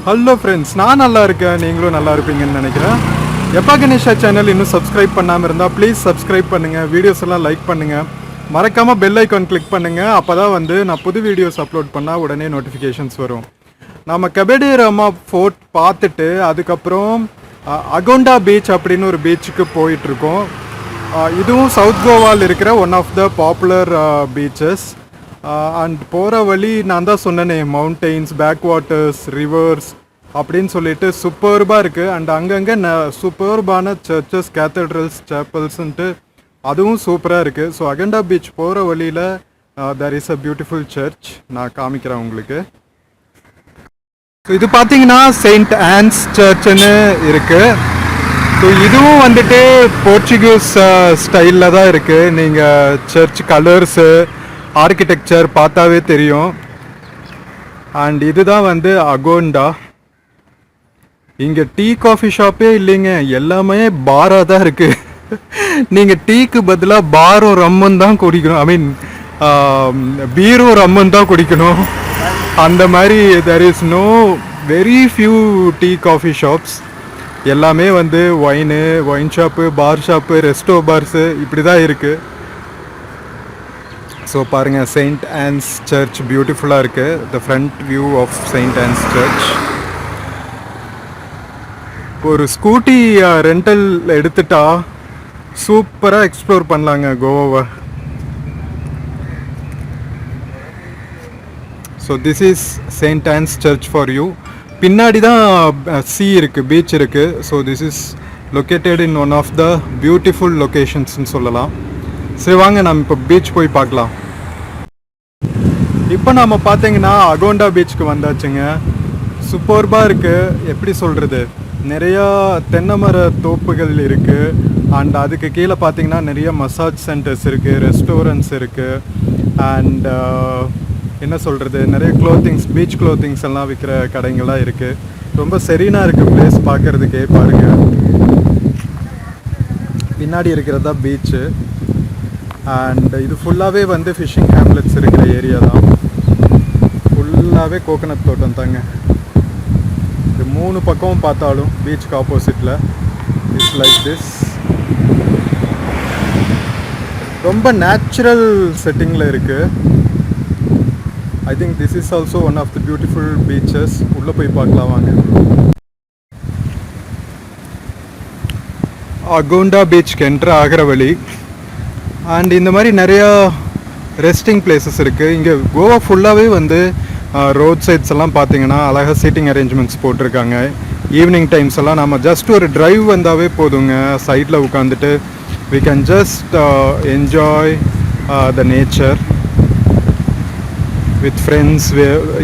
Hello friends, நான் நல்லா இருக்கேன், நீங்களும் நல்லா இருப்பீங்கன்னு நினைக்கிறேன். எப்பா கணேஷா சேனல் இன்னும் சப்ஸ்கிரைப் பண்ணாமல் இருந்தால் ப்ளீஸ் சப்ஸ்கிரைப் பண்ணுங்கள், வீடியோஸ் எல்லாம் லைக் பண்ணுங்கள், மறக்காமல் பெல் ஐக்கான் கிளிக் பண்ணுங்கள். அப்போ தான் நான் புது வீடியோஸ் அப்லோட் பண்ணால் உடனே நோட்டிஃபிகேஷன்ஸ் வரும். நம்ம கபேடிரமா ஃபோர்ட் பார்த்துட்டு அதுக்கப்புறம் அகோண்டா பீச் அப்படின்னு ஒரு பீச்சுக்கு போயிட்டுருக்கோம். இதுவும் சவுத் கோவாவில் இருக்கிற one of the popular beaches. And போகிற வழி நான் தான் சொன்னேனே, மவுண்டெயின்ஸ், பேக் வாட்டர்ஸ், ரிவர்ஸ் அப்படின்னு சொல்லிட்டு சூப்பர்பாக இருக்குது. அண்ட் அங்கங்கே சூப்பர்பான சர்ச்சஸ், கேத்தட்ரல்ஸ், சேப்பல்ஸ்ன்ட்டு அதுவும் சூப்பராக இருக்குது. ஸோ அகண்டா பீச் போகிற வழியில் there is a beautiful church, நான் காமிக்கிறேன் உங்களுக்கு. ஸோ இது பார்த்தீங்கன்னா செயின்ட் ஆன்ஸ் சர்ச்சுன்னு இருக்குது. ஸோ இதுவும் வந்துட்டு போர்ச்சுகீஸ் ஸ்டைலில் தான் இருக்குது. நீங்கள் சர்ச் கலர்ஸு, ஆர்கிடெக்சர் பார்த்தாவே தெரியும். அண்ட் இதுதான் அகோண்டா. இங்கே டீ காஃபி ஷாப்பே இல்லைங்க, எல்லாமே பாராக தான் இருக்குது. நீங்கள் டீக்கு பதிலாக பாரும் ரம்மும் தான் குடிக்கணும், ஐ மீன் பீரும் ரம்மும் தான் குடிக்கணும். அந்த மாதிரி there is no very few tea coffee shops. எல்லாமே wine shop, bar shop, resto bars இப்படி தான் இருக்குது. ஸோ பாருங்கள், செயின்ட் ஆன்ஸ் சர்ச் பியூட்டிஃபுல்லாக இருக்குது. The front view of saint Anne's church. ஒரு ஸ்கூட்டி ரெண்டல் எடுத்துட்டா சூப்பராக எக்ஸ்ப்ளோர் பண்ணலாங்க கோவாவை. So this is saint Anne's church for you. பின்னாடி தான் சி இருக்குது, பீச் இருக்குது. So this is located in one of the beautiful லொக்கேஷன்ஸ்னு சொல்லலாம். சரி வாங்க, நம்ம இப்போ பீச் போய் பார்க்கலாம். இப்போ நம்ம பார்த்தீங்கன்னா அகோண்டா பீச்சுக்கு வந்தாச்சுங்க. சூப்பர்பாக இருக்குது. எப்படி சொல்கிறது, நிறையா தென்னை மர தோப்புகள் இருக்குது. அண்ட் அதுக்கு கீழே பார்த்தீங்கன்னா நிறைய மசாஜ் சென்டர்ஸ் இருக்குது, ரெஸ்டாரண்ட்ஸ் இருக்குது. அண்ட் என்ன சொல்கிறது, நிறைய க்ளோத்திங்ஸ், பீச் க்ளோத்திங்ஸ் எல்லாம் விற்கிற கடைங்கள்லாம் இருக்குது. ரொம்ப செரீனாக இருக்குது பிளேஸ் பார்க்குறதுக்கே. பாருங்கள், பின்னாடி இருக்கிறது தான் பீச்சு. அண்ட் இது ஃபுல்லாகவே ஃபிஷ்ஷிங் ஹேம்லெட்ஸ் இருக்கிற ஏரியா தான். ஃபுல்லாகவே கோகனட் தோட்டம் தாங்க. இது 3 பக்கமும் பார்த்தாலும் பீச்சுக்கு ஆப்போசிட்டில் இட்ஸ் லைக் திஸ். ரொம்ப நேச்சுரல் செட்டிங்கில் இருக்குது. I think this is also one of the beautiful beaches. உள்ளே போய் பார்க்கலாம் வாங்க. அகோண்டா பீச்சுக்கு என்ட்ரு ஆகிற வழி. அண்ட் இந்த மாதிரி நிறையா ரெஸ்டிங் பிளேசஸ் இருக்குது. இங்கே கோவா ஃபுல்லாகவே ரோட் சைட்ஸ் எல்லாம் பார்த்தீங்கன்னா அழகாக சீட்டிங் அரேஞ்ச்மெண்ட்ஸ் போட்டிருக்காங்க. ஈவினிங் டைம்ஸ் எல்லாம் நம்ம ஜஸ்ட் ஒரு ட்ரைவ் வந்தாவே போதுங்க. சைடில் உட்காந்துட்டு we can just enjoy the nature with friends,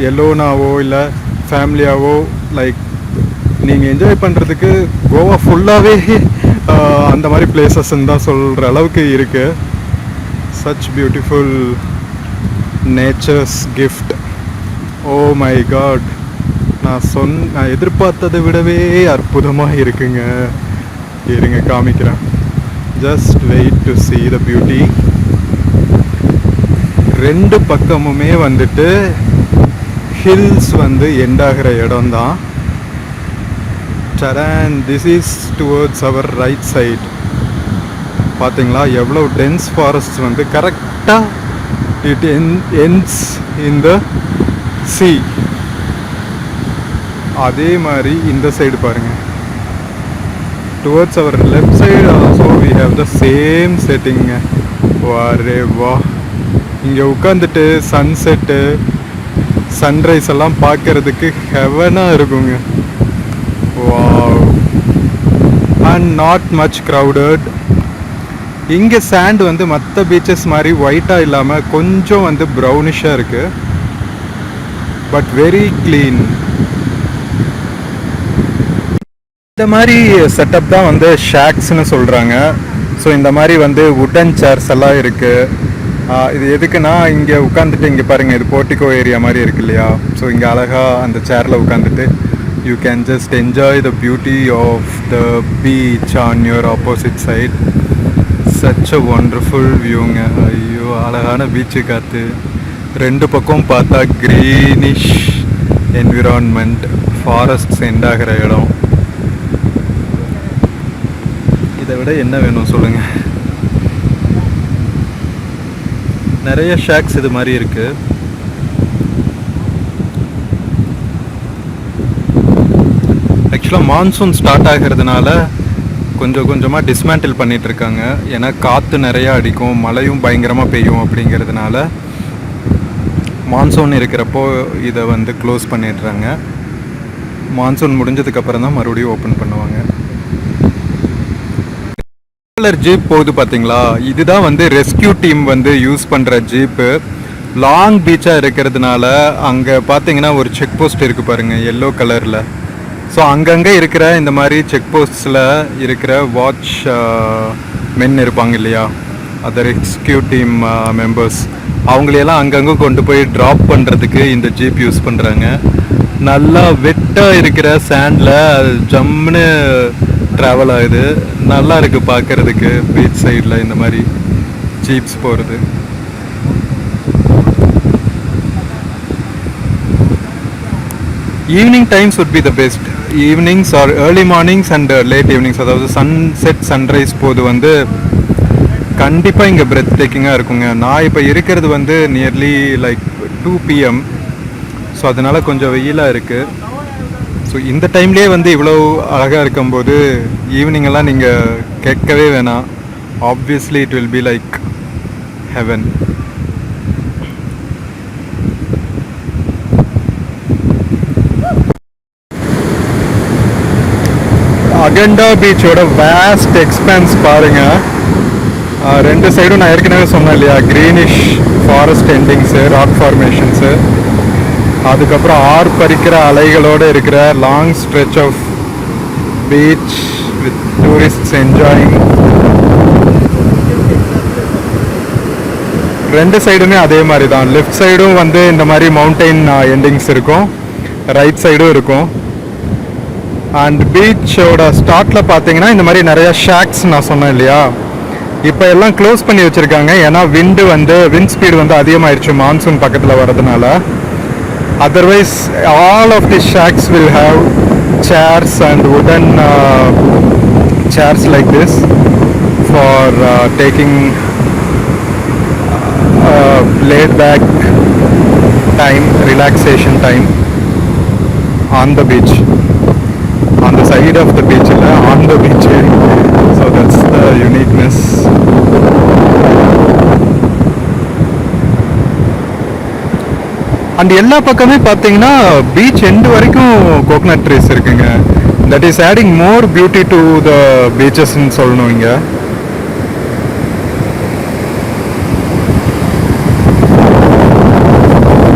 எல்லோனாவோ இல்லை ஃபேமிலியாவோ. லைக் நீங்கள் என்ஜாய் பண்ணுறதுக்கு கோவா ஃபுல்லாகவே அந்த மாதிரி பிளேசஸ்ன்னு தான் சொல்கிற அளவுக்கு இருக்குது. Such beautiful nature's gift. Oh my God, நான் எதிர்பார்த்ததை விடவே அற்புதமாக இருக்குங்க. இருங்க காமிக்கிறேன். Just wait to see the beauty. 2 பக்கமுமே ஹில்ஸ் எண்டாகிற இடம் தான். Saran, this is towards our right side. பார்த்தீங்களா எவ்வளோ டென்ஸ் ஃபாரஸ்ட் கரெக்டாக it ends in the sea. அதே மாதிரி இந்த சைடு பாருங்கள், towards our left side also we have the same setting. வாரே வா, இங்கே உட்காந்துட்டு சன்செட்டு, சன்ரைஸ் எல்லாம் பார்க்கறதுக்கு ஹெவனாக இருக்குங்க. Wow. And not much crowded. இங்கே சாண்ட் மற்ற பீச்சஸ் மாதிரி ஒயிட்டாக இல்லாமல் கொஞ்சம் ப்ரௌனிஷாக இருக்குது. But very clean. இந்த மாதிரி செட்டப் தான் ஷாக்ஸ்னு சொல்கிறாங்க. ஸோ இந்த மாதிரி வுட்டன் சேர்ஸ் எல்லாம் இருக்குது. இது எதுக்குன்னா, இங்கே உட்காந்துட்டு இங்கே பாருங்கள், இது போர்ட்டிகோ ஏரியா மாதிரி இருக்கு இல்லையா. ஸோ இங்கே அழகாக அந்த சேரில் உட்காந்துட்டு you can just enjoy the beauty of the beach on your opposite side. Such a wonderful view. ஐயோ, அழகான பீச்சு காற்று. 2 பக்கம் பார்த்தா க்ரீனிஷ் என்விரான்மெண்ட். ஃபாரஸ்ட் எண்ட் ஆகிற இடம். இதை விட என்ன வேணும் சொல்லுங்கள். நிறைய ஷாக்ஸ் இது மாதிரி இருக்குது. ஆக்சுவலாக மான்சூன் ஸ்டார்ட் ஆகிறதுனால கொஞ்சம் கொஞ்சமாக டிஸ்மேண்டில் பண்ணிகிட்ருக்காங்க. ஏன்னா காற்று நிறையா அடிக்கும், மழையும் பயங்கரமாக பெய்யும். அப்படிங்கிறதுனால மான்சூன் இருக்கிறப்போ இதை வந்து க்ளோஸ் பண்ணிடுறாங்க. மான்சூன் முடிஞ்சதுக்கப்புறம் தான் மறுபடியும் ஓப்பன் பண்ணுவாங்க. கலர் ஜீப் போகுது பார்த்தீங்களா, இதுதான் வந்து ரெஸ்கியூ டீம் வந்து யூஸ் பண்ணுற ஜீப்பு. லாங் பீச்சாக இருக்கிறதுனால அங்கே பார்த்தீங்கன்னா ஒரு செக் போஸ்ட் இருக்குது பாருங்கள், எல்லோ கலரில். ஸோ அங்கங்கே இருக்கிற இந்த மாதிரி செக் போஸ்ட்ஸில் இருக்கிற வாட்ச் மென் இருப்பாங்க இல்லையா, அந்த ரெஸ்கியூ டீம் மெம்பர்ஸ், அவங்களையெல்லாம் அங்கங்கே கொண்டு போய் ட்ராப் பண்ணுறதுக்கு இந்த ஜீப் யூஸ் பண்ணுறாங்க. நல்லா வெட்டாக இருக்கிற சேண்டில் ஜம்முன்னு ட்ராவல் ஆகுது. நல்லா இருக்குது பார்க்குறதுக்கு பீச் சைடில் இந்த மாதிரி ஜீப்ஸ் போகிறது. Evening times would be the best. Evenings are early mornings and late evenings, அதாவது சன்செட் சன்ரைஸ் போது வந்து கண்டிப்பாக இங்கே பிரெத் டேக்கிங்காக இருக்குங்க. நான் இப்போ இருக்கிறது வந்து நியர்லி லைக் 2 PM. ஸோ அதனால் கொஞ்சம் வெயிலாக இருக்குது. ஸோ இந்த டைம்லேயே வந்து இவ்வளோ அழகாக இருக்கும்போது ஈவினிங்கெல்லாம் நீங்கள் கேட்கவே வேணாம். Obviously it will be like heaven. Agonda பீச்சோட வேஸ்ட் எக்ஸ்பேன்ஸ் பாருங்கள். ரெண்டு சைடும் நான் ஏற்கனவே சொன்னேன் இல்லையா, greenish forest endings, rock formations, அதுக்கப்புறம் ஆர்ப்பரிக்கிற அலைகளோடு இருக்கிற long stretch of beach with tourists enjoying. ரெண்டு சைடுமே அதே மாதிரி தான். லெஃப்ட் சைடும் வந்து இந்த மாதிரி மவுண்டெயின் எண்டிங்ஸ் இருக்கும், ரைட் சைடும் இருக்கும். அண்ட் பீச்சோட ஸ்டார்ட்டில் பார்த்தீங்கன்னா இந்த மாதிரி நிறையா ஷாக்ஸ் நான் சொன்னேன் இல்லையா, இப்போ எல்லாம் க்ளோஸ் பண்ணி வச்சுருக்காங்க. ஏன்னா விண்ட் ஸ்பீடு வந்து அதிகமாகிடுச்சு மான்சூன் பக்கத்தில் வர்றதுனால. Otherwise all of the shacks will have chairs and wooden chairs like this for taking laid back time, relaxation time on the beach, on the side of the beach, on the beach. So that's the uniqueness. And எல்லா பக்கமே பார்த்தீங்கன்னா beach end வரைக்கும் coconut trees இருக்குங்க. That is adding more beauty to the பீச்சஸ்ன்னு சொல்லணும். இங்கே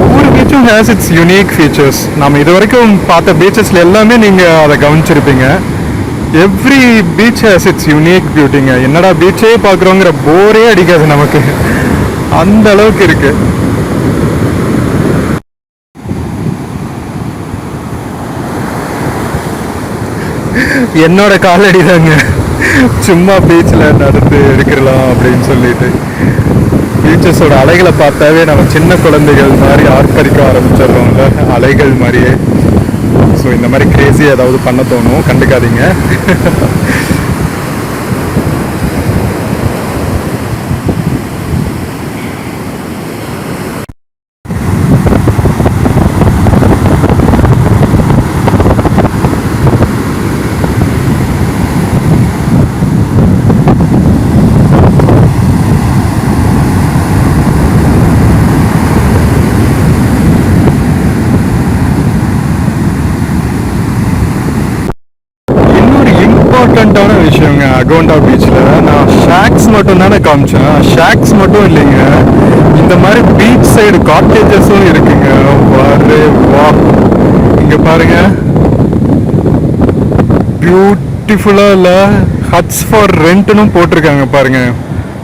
ஒவ்வொரு பீச்சும் ஹேஸ் இட்ஸ் யூனிக் ஃபீச்சர்ஸ். நம்ம இது வரைக்கும் பார்த்த பீச்சஸில் எல்லாமே நீங்கள் அதை கவனிச்சிருப்பீங்க. Every beach has its unique பியூட்டிங்க. என்னடா பீச்சே பார்க்குறோங்கிற போரே அடிக்காது நமக்கு, அந்த அளவுக்கு இருக்குது. என்னோட காலடி தாங்க சும்மா பீச்சில் நடந்து இருக்கிறலாம் அப்படின்னு சொல்லிட்டு. பீச்சஸோட அலைகளை பார்த்தாவே நம்ம சின்ன குழந்தைகள் மாதிரி ஆர்ப்பரிக்க ஆரம்பிச்சிடுறோம்ல, அலைகள் மாதிரியே. ஸோ இந்த மாதிரி கிரேஸியாக ஏதாவது பண்ண தோணும், கண்டுக்காதீங்க. இம்பார்ட்டண்ட்டான விஷயங்க அகோண்டா பீச்சில், நான் ஷாக்ஸ் மட்டும் தானே காமிச்சேன். ஷாக்ஸ் மட்டும் இல்லைங்க, இந்த மாதிரி பீச் சைடு காட்டேஜஸும் இருக்குங்க. வா இங்கே பாருங்க, பியூட்டிஃபுல்லாக இல்லை, ஹட்ஸ் ஃபார் ரெண்ட்னும் போட்டிருக்காங்க பாருங்க.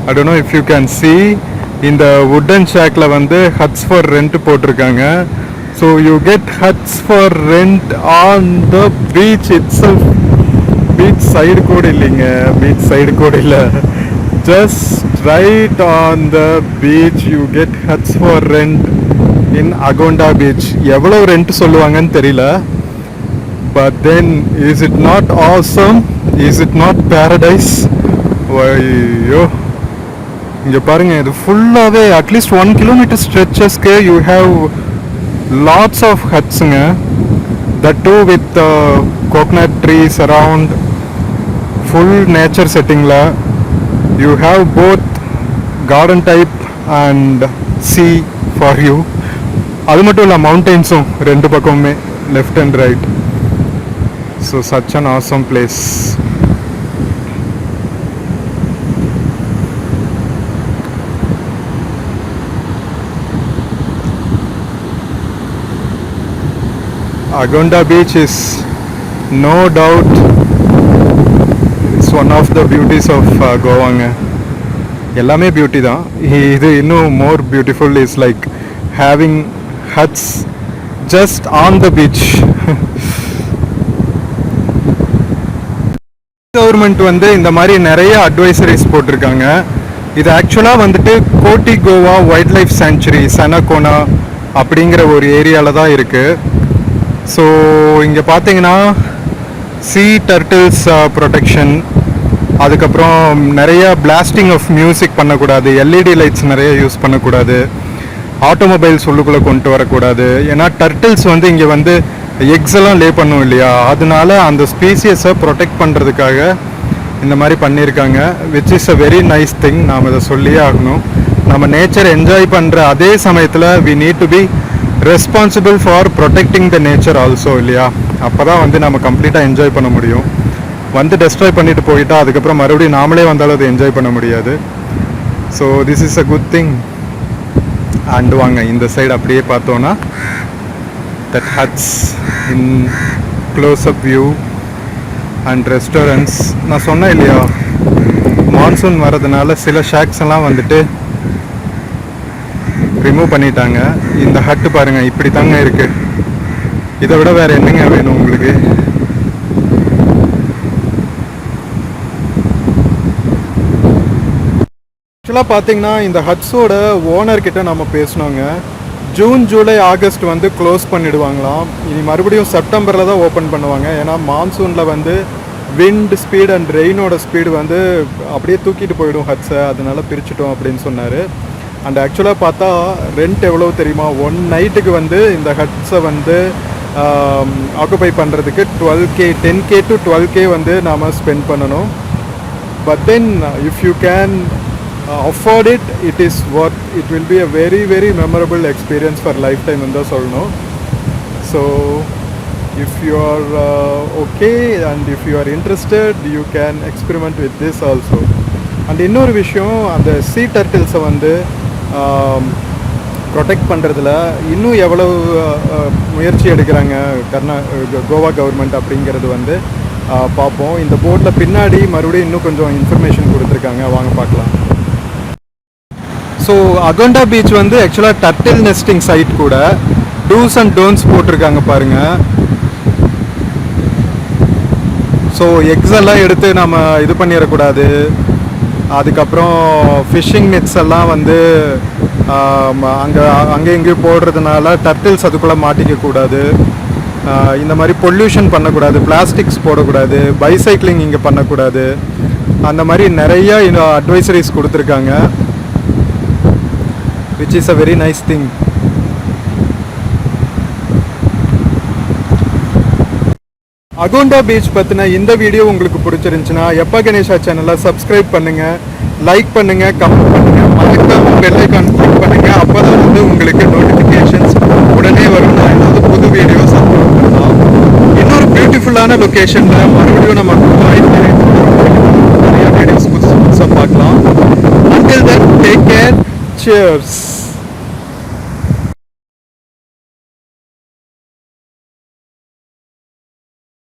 I don't know if you can see, இந்த வுடன் ஷாக்ல வந்து ஹட்ஸ் ஃபார் ரெண்ட் போட்டிருக்காங்க. So you get huts for rent on the beach itself. Beach side கூட இல்லைங்க, பீச் சைடு கூட இல்லை, just right on the beach you get huts for rent in Agonda beach. எவ்வளோ rent சொல்லுவாங்கன்னு தெரியல, But then, is it not awesome? Is it not paradise? ஐயோ, இங்கே பாருங்க, இது ஃபுல்லாகவே அட்லீஸ்ட் 1 கிலோமீட்டர் ஸ்ட்ரெச்சஸ்க்கு யூ ஹேவ் லாட்ஸ் ஆஃப் ஹட்ஸுங்க. That too with coconut trees around, full nature setting la. You have both garden type and sea for you. அது மட்டும் இல்லை, மவுண்டெயின்ஸும் ரெண்டு பக்கமுமே, left and right. So such an awesome place. Agonda beach is no doubt it's one of the beauties of Goa. எல்லாமே beauty தான். இது இன்னும் more beautiful is like having huts just on the beach. Government வந்து இந்த மாதிரி நிறைய advisories போட்டிருக்காங்க. இது ஆக்சுவலாக வந்துட்டு கோட்டி கோவா வைல்ட் லைஃப் சாங்சுரி சனகோனா அப்படிங்கிற ஒரு ஏரியாவில் தான் இருக்குது. ஸோ இங்கே பார்த்தீங்கன்னா சீ டர்ட்டில்ஸ் ப்ரொடெக்ஷன், அதுக்கப்புறம் நிறைய பிளாஸ்டிங் ஆஃப் மியூசிக் பண்ணக்கூடாது, எல்இடி லைட்ஸ் நிறைய யூஸ் பண்ணக்கூடாது, ஆட்டோமொபைல்ஸ் உள்ளுக்குள்ளே கொண்டு வரக்கூடாது. ஏன்னா டர்ட்டில்ஸ் வந்து இங்கே வந்து எக்ஸ் எல்லாம் லே பண்ணும் இல்லையா, அதனால அந்த ஸ்பீசியஸை ப்ரொடெக்ட் பண்ணுறதுக்காக இந்த மாதிரி பண்ணியிருக்காங்க. Which is a very nice thing. நாம் இதை சொல்லியே ஆகணும். நம்ம நேச்சர் என்ஜாய் பண்ணுற அதே சமயத்தில் we need to be responsible for protecting the nature also இல்லையா. அப்போ தான் வந்து நம்ம கம்ப்ளீட்டாக என்ஜாய் பண்ண முடியும். வந்து டெஸ்ட்ராய் பண்ணிட்டு போயிட்டா அதுக்கப்புறம் மறுபடியும் நாமளே வந்தாலும் அதை என்ஜாய் பண்ண முடியாது. So this is a good thing. And வாங்க இந்த சைடு அப்படியே பார்த்தோன்னா that huts in close up view and restaurants. நான் சொன்னேன் இல்லையா, மான்சூன் வரதுனால சில ஷாக்ஸ் எல்லாம் வந்துட்டு ரிமூவ் பண்ணிட்டாங்க. இந்த ஹட்டு பாருங்கள், இப்படி தாங்க இருக்குது. இதை விட வேறு என்னங்க வேணும் உங்களுக்கு? ஆக்சுவலாக பார்த்தீங்கன்னா இந்த ஹட்ஸோட ஓனர்கிட்ட நம்ம பேசினோங்க. ஜூன் ஜூலை ஆகஸ்ட் வந்து க்ளோஸ் பண்ணிவிடுவாங்களாம். இனி மறுபடியும் செப்டம்பரில் தான் ஓப்பன் பண்ணுவாங்க. ஏன்னா மான்சூனில் வந்து விண்ட் ஸ்பீட் அண்ட் ரெயினோட ஸ்பீடு வந்து அப்படியே தூக்கிட்டு போயிடும் ஹட்ஸை, அதனால பிரிச்சுட்டோம் அப்படின்னு சொன்னார். அண்ட் ஆக்சுவலாக பார்த்தா ரெண்ட் எவ்வளோ தெரியுமா? 1 நைட்டுக்கு வந்து இந்த ஹட்ஸை வந்து ஆக்குபை பண்ணுறதுக்கு 12K 10K to 12K வந்து நாம் ஸ்பெண்ட் பண்ணணும். But then if you can afford it, it is worth, it will be a very very memorable experience for lifetime in the சொல்லணும். So if you are okay and if you are interested, you can experiment with this also. And இன்னொரு விஷயம், அந்த sea turtles வந்து protect பண்ணுறதுல இன்னும் எவ்வளவு முயற்சி எடுக்கிறாங்க கோவா கவர்மெண்ட் அப்படிங்கிறது வந்து பார்ப்போம். இந்த போர்டில் பின்னாடி மறுபடியும் இன்னும் கொஞ்சம் இன்ஃபர்மேஷன் கொடுத்துருக்காங்க, வாங்க பார்க்கலாம். ஸோ அகோண்டா பீச் வந்து ஆக்சுவலாக டர்ட்டில் நெஸ்டிங் சைட் கூட. டூஸ் அண்ட் டோன்ட்ஸ் போட்டிருக்காங்க பாருங்கள். ஸோ எக்ஸ் எல்லாம் எடுத்து நம்ம இது பண்ணிடக்கூடாது. அதுக்கப்புறம் ஃபிஷ்ஷிங் நெட்ஸ் எல்லாம் வந்து அங்கே எங்கேயும் போடுறதுனால டர்ட்டில்ஸ் அதுக்குள்ளே மாட்டிக்கக்கூடாது. இந்த மாதிரி பொல்யூஷன் பண்ணக்கூடாது, பிளாஸ்டிக்ஸ் போடக்கூடாது, பைசைக்கிளிங் இங்கே பண்ணக்கூடாது. அந்த மாதிரி நிறைய அட்வைசரிஸ் கொடுத்துருக்காங்க, which is a very nice thing. Agonda beach பற்றின இந்த வீடியோ உங்களுக்கு பிடிச்சிருந்துச்சுன்னா எப்பா கணேஷா சேனலை சப்ஸ்கிரைப் பண்ணுங்கள், லைக் பண்ணுங்கள், கமெண்ட் பண்ணுங்கள், மறக்காம பெல் ஐகான் கிளிக் பண்ணுங்கள். அப்போ தான் வந்து உங்களுக்கு நோட்டிஃபிகேஷன்ஸ் உடனே வரும். நான் ஏதாவது புது வீடியோஸ் அப்லோட் பண்ணலாம். இன்னொரு பியூட்டிஃபுல்லான லொக்கேஷனில் மறுபடியும் நம்ம நிறைய வீடியோஸ் புதுசாக பார்க்கலாம். Until then, take care. Cheers.